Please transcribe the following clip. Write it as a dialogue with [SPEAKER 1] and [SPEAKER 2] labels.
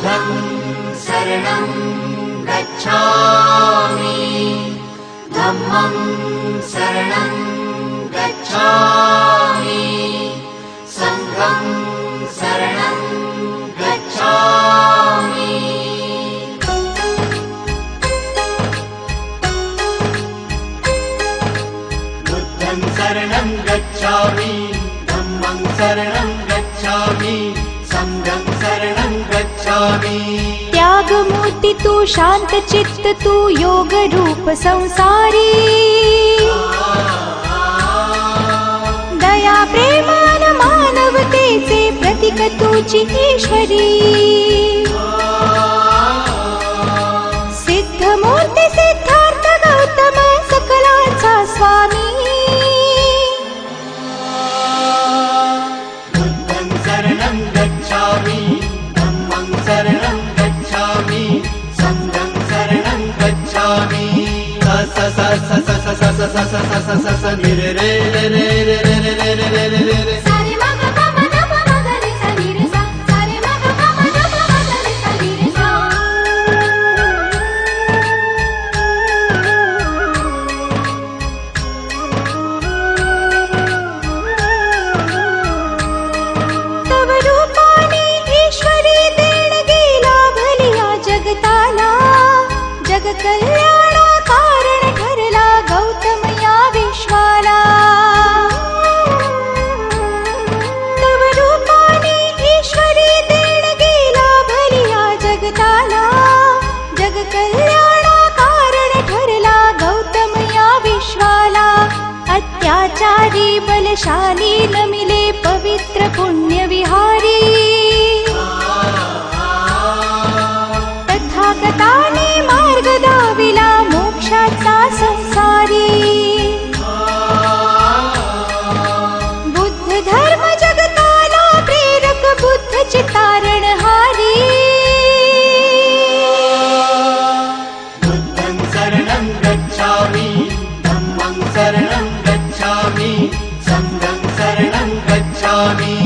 [SPEAKER 1] बुद्धं शरणं गच्छामि धम्मं शरणं गच्छामि संघं शरणं गच्छामि। बुद्धं शरणं गच्छामि धम्मं शरणं गच्छामि संघं शरणं गच्छामि।
[SPEAKER 2] त्याग मूर्ति तू शांत चित्त तू योग रूप संसारी दया प्रेम आणि मानवतेचे प्रतीक तुझी ईश्वरी सिद्ध मूर्ती सिद्धार्थ गौतम सकलांचा स्वामी
[SPEAKER 1] बुद्धं शरणं गच्छामि धम्मं शरणं गच्छामि संघं शरणं गच्छामि। स स स स स स स स स स स स नि रे रे रे रे रे रे रे रे रे रे रे रे।
[SPEAKER 2] सारे मग प म ध प म ग रे सा नि रे सा सारे मग प म ध प म ग रे सा नि रे सा। तव रूपाने ईश्वरी देणगी लाभली या जगताला जग कल्याणा कारण ठरला गौतम या विश्वाला। तव रूपाने ईश्वरी देणगी लाभली या जगताला जग कल्याणा कारण ठरला गौतम या विश्वाला। अत्याचारी बलशाली नमिले पवित्र पुण्य विहारी तथागताने मार्ग दाविला मोक्षाचा संसारी। बुद्ध धर्म जगताला प्रेरक बुद्ध चितारणहारी।
[SPEAKER 1] बुद्धं शरणं गच्छामि धम्मं शरणं गच्छामि संघं शरणं गच्छामि